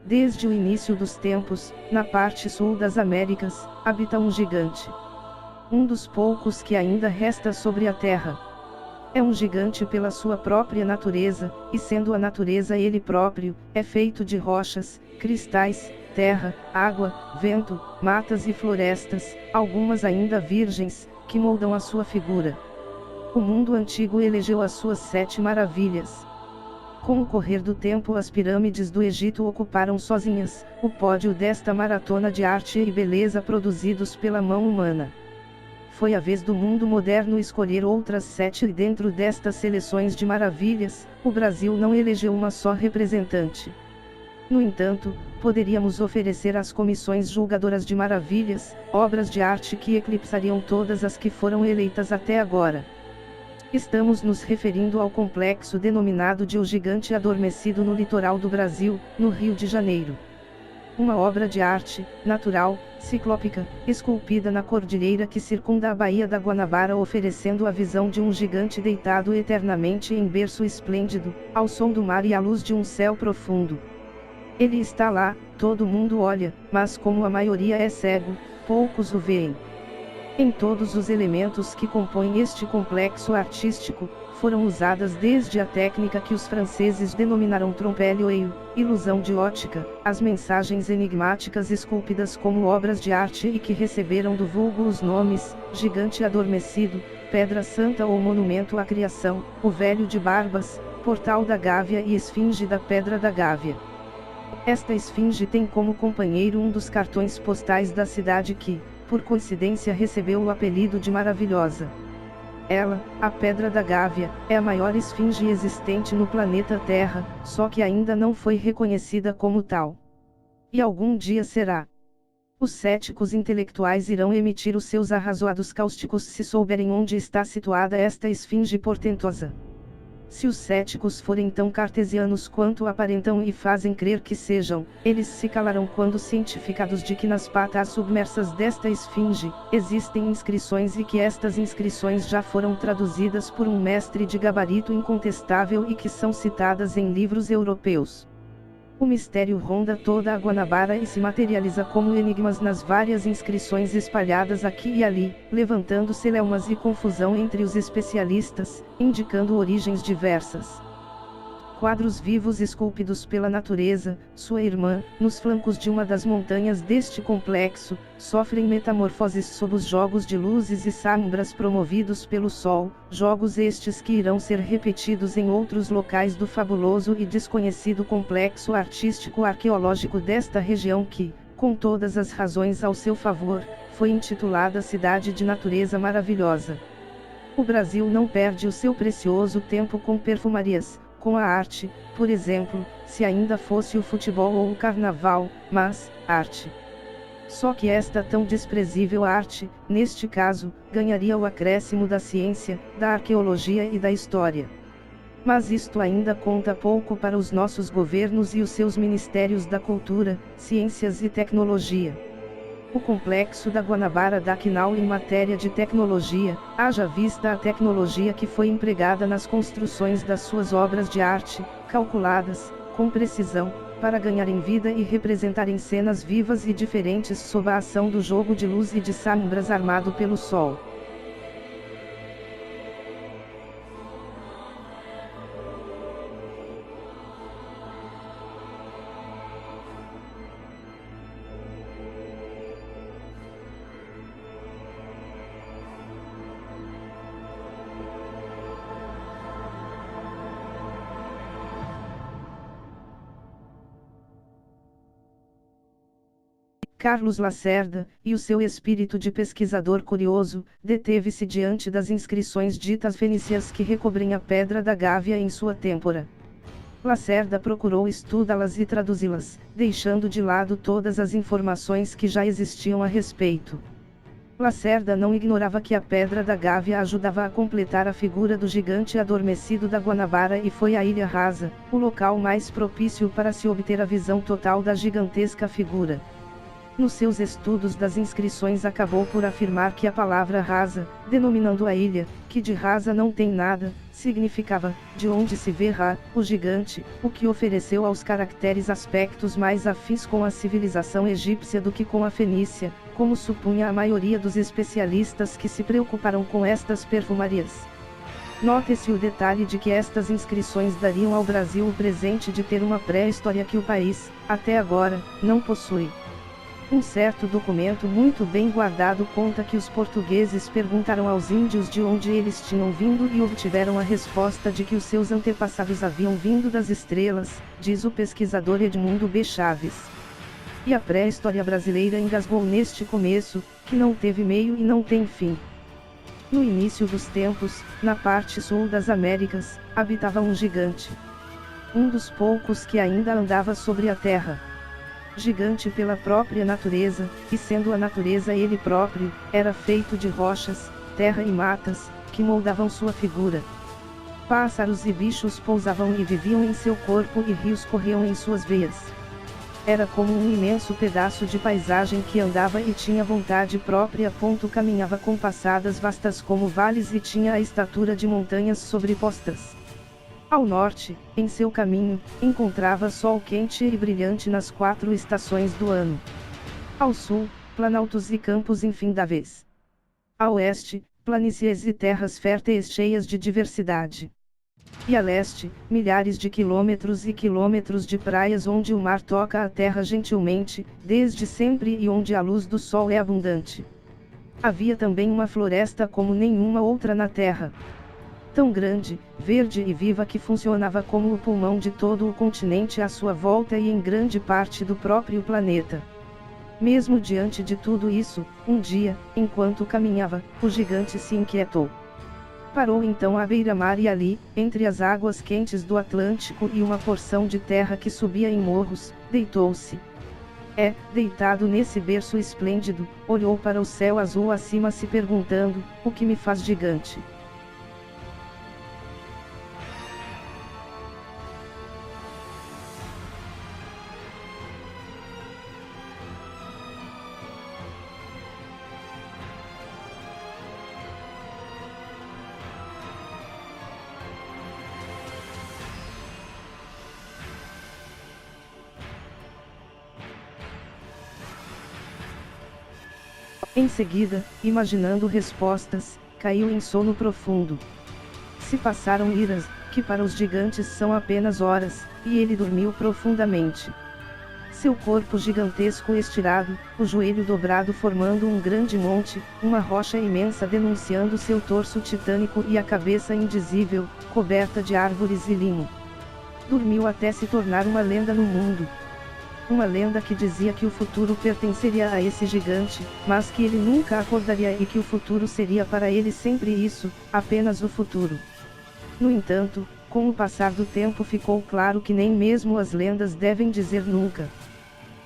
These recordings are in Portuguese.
desde o início dos tempos, na parte sul das Américas, habita um gigante. Um dos poucos que ainda resta sobre a Terra. É um gigante pela sua própria natureza, e sendo a natureza ele próprio, é feito de rochas, cristais, terra, água, vento, matas e florestas, algumas ainda virgens, que moldam a sua figura. O mundo antigo elegeu as suas 7 maravilhas. Com o correr do tempo as pirâmides do Egito ocuparam sozinhas o pódio desta maratona de arte e beleza produzidos pela mão humana. Foi a vez do mundo moderno escolher outras 7 e dentro destas seleções de maravilhas, o Brasil não elegeu uma só representante. No entanto, poderíamos oferecer às comissões julgadoras de maravilhas, obras de arte que eclipsariam todas as que foram eleitas até agora. Estamos nos referindo ao complexo denominado de O Gigante Adormecido no litoral do Brasil, no Rio de Janeiro. Uma obra de arte, natural, ciclópica, esculpida na cordilheira que circunda a Baía da Guanabara, oferecendo a visão de um gigante deitado eternamente em berço esplêndido, ao som do mar e à luz de um céu profundo. Ele está lá, todo mundo olha, mas como a maioria é cego, poucos o veem. Em todos os elementos que compõem este complexo artístico, foram usadas desde a técnica que os franceses denominaram trompe-l'œil, ilusão de ótica, as mensagens enigmáticas esculpidas como obras de arte e que receberam do vulgo os nomes, Gigante Adormecido, Pedra Santa ou Monumento à Criação, o Velho de Barbas, Portal da Gávea e Esfinge da Pedra da Gávea. Esta esfinge tem como companheiro um dos cartões postais da cidade que, por coincidência, recebeu o apelido de Maravilhosa. Ela, a Pedra da Gávea, é a maior esfinge existente no planeta Terra, só que ainda não foi reconhecida como tal. E algum dia será. Os céticos intelectuais irão emitir os seus arrazoados cáusticos se souberem onde está situada esta esfinge portentosa. Se os céticos forem tão cartesianos quanto aparentam e fazem crer que sejam, eles se calarão quando cientificados de que nas patas submersas desta esfinge, existem inscrições e que estas inscrições já foram traduzidas por um mestre de gabarito incontestável e que são citadas em livros europeus. O mistério ronda toda a Guanabara e se materializa como enigmas nas várias inscrições espalhadas aqui e ali, levantando celeumas e confusão entre os especialistas, indicando origens diversas. Quadros vivos esculpidos pela natureza, sua irmã, nos flancos de uma das montanhas deste complexo, sofrem metamorfoses sob os jogos de luzes e sombras promovidos pelo sol, jogos estes que irão ser repetidos em outros locais do fabuloso e desconhecido complexo artístico arqueológico desta região que, com todas as razões ao seu favor, foi intitulada Cidade de Natureza Maravilhosa. O Brasil não perde o seu precioso tempo com perfumarias, com a arte, por exemplo, se ainda fosse o futebol ou o carnaval, mas, arte. Só que esta tão desprezível arte, neste caso, ganharia o acréscimo da ciência, da arqueologia e da história. Mas isto ainda conta pouco para os nossos governos e os seus ministérios da cultura, ciências e tecnologia. O complexo da Guanabara dá quinal em matéria de tecnologia, haja vista a tecnologia que foi empregada nas construções das suas obras de arte, calculadas, com precisão, para ganharem vida e representarem cenas vivas e diferentes sob a ação do jogo de luz e de sombras armado pelo sol. Carlos Lacerda, e o seu espírito de pesquisador curioso, deteve-se diante das inscrições ditas fenícias que recobrem a Pedra da Gávea em sua têmpora. Lacerda procurou estudá-las e traduzi-las, deixando de lado todas as informações que já existiam a respeito. Lacerda não ignorava que a Pedra da Gávea ajudava a completar a figura do gigante adormecido da Guanabara e foi a Ilha Rasa, o local mais propício para se obter a visão total da gigantesca figura. Nos seus estudos das inscrições acabou por afirmar que a palavra rasa, denominando a ilha, que de rasa não tem nada, significava, de onde se vê Ra, o gigante, o que ofereceu aos caracteres aspectos mais afins com a civilização egípcia do que com a fenícia, como supunha a maioria dos especialistas que se preocuparam com estas perfumarias. Note-se o detalhe de que estas inscrições dariam ao Brasil o presente de ter uma pré-história que o país, até agora, não possui. Um certo documento muito bem guardado conta que os portugueses perguntaram aos índios de onde eles tinham vindo e obtiveram a resposta de que os seus antepassados haviam vindo das estrelas, diz o pesquisador Edmundo B. Chaves. E a pré-história brasileira engasgou neste começo, que não teve meio e não tem fim. No início dos tempos, na parte sul das Américas, habitava um gigante. Um dos poucos que ainda andava sobre a terra. Gigante pela própria natureza, e sendo a natureza ele próprio, era feito de rochas, terra e matas, que moldavam sua figura. Pássaros e bichos pousavam e viviam em seu corpo e rios corriam em suas veias. Era como um imenso pedaço de paisagem que andava e tinha vontade própria. Caminhava com passadas vastas como vales e tinha a estatura de montanhas sobrepostas. Ao norte, em seu caminho, encontrava sol quente e brilhante nas 4 estações do ano. Ao sul, planaltos e campos infindáveis. A oeste, planícies e terras férteis cheias de diversidade. E a leste, milhares de quilômetros e quilômetros de praias onde o mar toca a terra gentilmente, desde sempre e onde a luz do sol é abundante. Havia também uma floresta como nenhuma outra na terra. Tão grande, verde e viva que funcionava como o pulmão de todo o continente à sua volta e em grande parte do próprio planeta. Mesmo diante de tudo isso, um dia, enquanto caminhava, o gigante se inquietou. Parou então à beira-mar e ali, entre as águas quentes do Atlântico e uma porção de terra que subia em morros, deitou-se. Deitado nesse berço esplêndido, olhou para o céu azul acima se perguntando, o que me faz gigante? Em seguida, imaginando respostas, caiu em sono profundo. Se passaram iras, que para os gigantes são apenas horas, e ele dormiu profundamente. Seu corpo gigantesco estirado, o joelho dobrado formando um grande monte, uma rocha imensa denunciando seu torso titânico e a cabeça indizível, coberta de árvores e limo. Dormiu até se tornar uma lenda no mundo. Uma lenda que dizia que o futuro pertenceria a esse gigante, mas que ele nunca acordaria e que o futuro seria para ele sempre isso, apenas o futuro. No entanto, com o passar do tempo ficou claro que nem mesmo as lendas devem dizer nunca.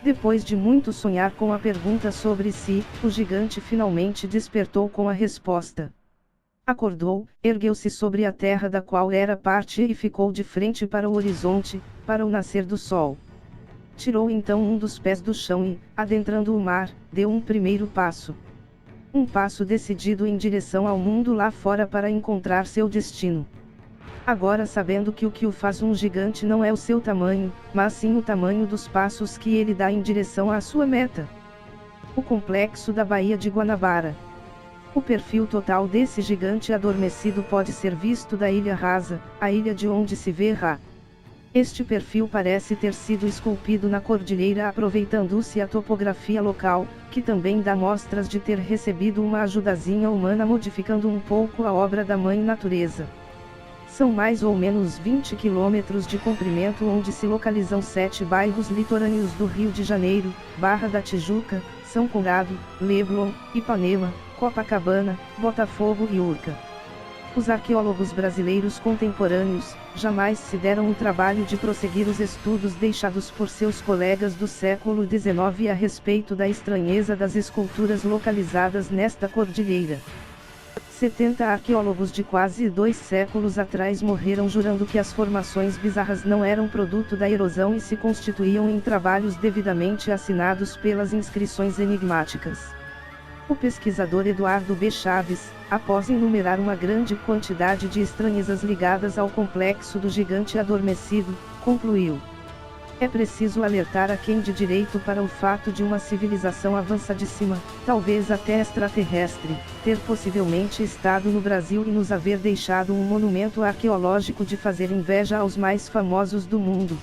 Depois de muito sonhar com a pergunta sobre si, o gigante finalmente despertou com a resposta. Acordou, ergueu-se sobre a terra da qual era parte e ficou de frente para o horizonte, para o nascer do sol. Tirou então um dos pés do chão e, adentrando o mar, deu um primeiro passo. Um passo decidido em direção ao mundo lá fora para encontrar seu destino. Agora sabendo que o que o faz um gigante não é o seu tamanho, mas sim o tamanho dos passos que ele dá em direção à sua meta. O complexo da Baía de Guanabara. O perfil total desse gigante adormecido pode ser visto da Ilha Rasa, a ilha de onde se vê Ra. Este perfil parece ter sido esculpido na cordilheira aproveitando-se a topografia local, que também dá mostras de ter recebido uma ajudazinha humana modificando um pouco a obra da Mãe Natureza. São mais ou menos 20 quilômetros de comprimento onde se localizam 7 bairros litorâneos do Rio de Janeiro, Barra da Tijuca, São Conrado, Leblon, Ipanema, Copacabana, Botafogo e Urca. Os arqueólogos brasileiros contemporâneos, jamais se deram o trabalho de prosseguir os estudos deixados por seus colegas do século XIX a respeito da estranheza das esculturas localizadas nesta cordilheira. 70 arqueólogos de quase 2 séculos atrás morreram jurando que as formações bizarras não eram produto da erosão e se constituíam em trabalhos devidamente assinados pelas inscrições enigmáticas. O pesquisador Eduardo B. Chaves, após enumerar uma grande quantidade de estranhezas ligadas ao complexo do gigante adormecido, concluiu: é preciso alertar a quem de direito para o fato de uma civilização avançadíssima, talvez até extraterrestre, ter possivelmente estado no Brasil e nos haver deixado um monumento arqueológico de fazer inveja aos mais famosos do mundo.